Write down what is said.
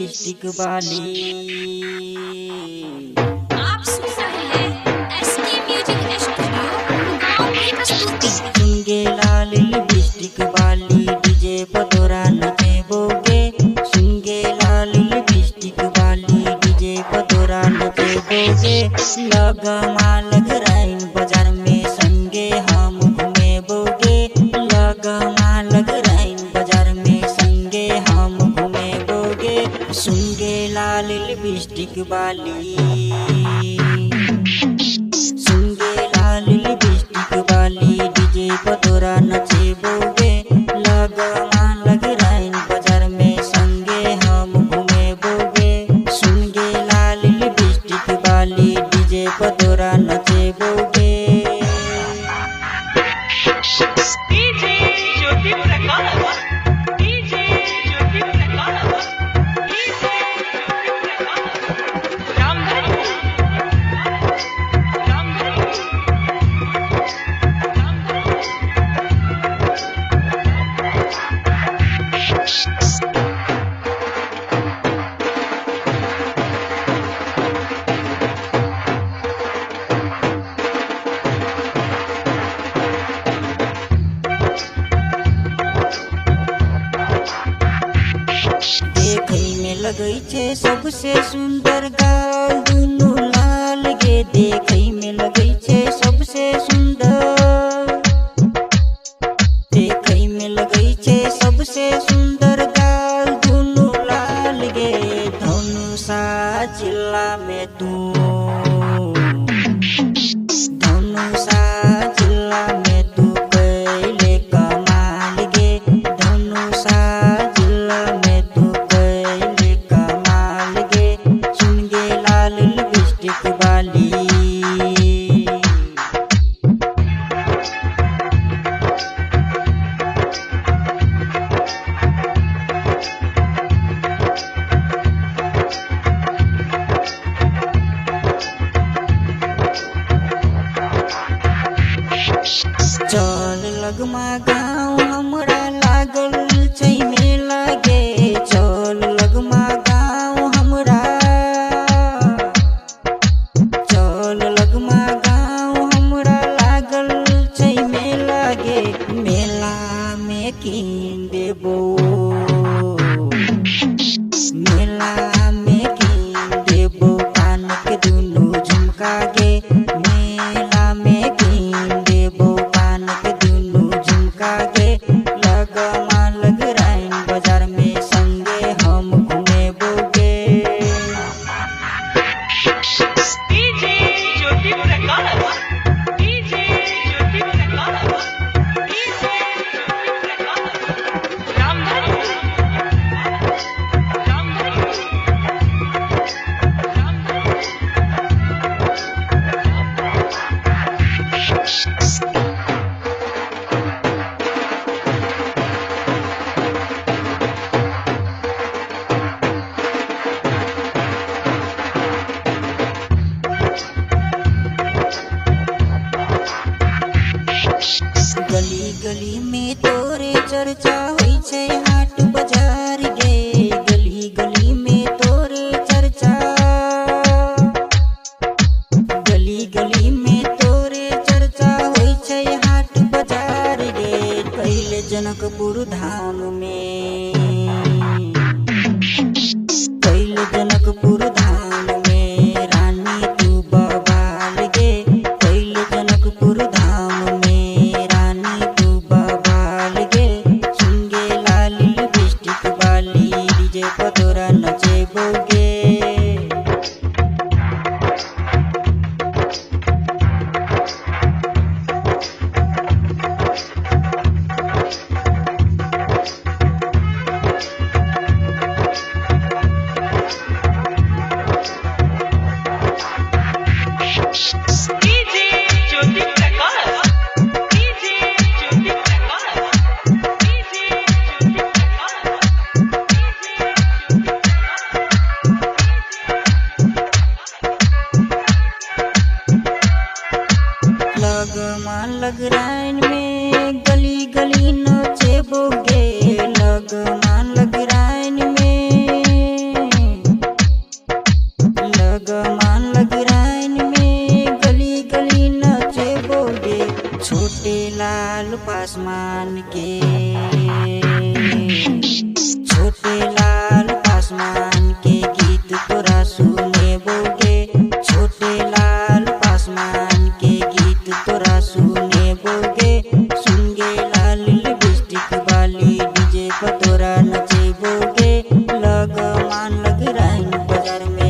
Lipstick वाली। आप सुन रहे हैं एसके म्यूजिक स्टूडियो गाँव की प्रस्तुति। सुनगे लाल लिपस्टिक वाली डीजे पर तोरा नचेबोगे। सुनगे लाल लिपस्टिक वाली डीजे पर तोरा नचेबोगे। लगमा लग राइन बाजार में संगे हम घूमेबोगे। लगमा लग राइन बाजार में संगे हम घूमेबोगे। सुनगे लाल लिपस्टिक वाली। सुनगे लाल लिपस्टिक वाली डीजे पर तोरा नचेबोगे। लगमा लग राइन बाजार में संगे हम घूमेबोगे। सुनगे लाल लिपस्टिक वाली डीजे पर तोरा नचेबोगे। DJ Jyoti Prakash, DJ Jyoti Prakash, DJ Jyoti Prakash, Ramdhan Ramdhan देखै में लगै छै सबसे सुंदर गाल दुनू लाल गे। देखै में लगै छै सबसे सुंदर। देखै में लगै छै सबसे सुंदर गाल दुनू लाल गे। धनुषा जिला में तू धनुषा जिला में तू कैले कमाल गे। धनुषा जिला में तू कैले कमाल गे। सुनगे लाल लिपस्टिक वाली। चल लगमा गाँव हमरा लागल छै मेला गे। चल लगमा गाँव हमरा। चल लगमा गाँव हमरा लागल छै मेला गे। मेला में कीन देबो। मेला में कीन देबो कान के दुनू झुमका गे। मेला में कीन देबो कान के दुनू झुमका गे। लगमा लग राइन बाजार में संगे हम घूमेबोगे। DJ Jyoti Prakash, DJ Jyoti Prakash, DJ Jyoti Prakash, Ramdhan Ramdhan गली गली में तोरे चर्चा होइ छै हाट बाजार गे। गली गली में तोरे चर्चा। गली गली में तोरे चर्चा होइ छै हाट बाजार गे। पहले जनकपुर धाम में। पहले जनकपुर धाम में रानी तू बवाल गे। पहले जनकपुर धाम में रानी तू बवाल गे। सुनगे लाल लिपस्टिक वाली डीजे पर तोरा नचेबोगे। DJ Jyoti Prakash, DJ Jyoti Prakash, DJ Jyoti Prakash. लगमा लग राइन में गली गली नचेबोगे। लगमा लग राइन में बाजार में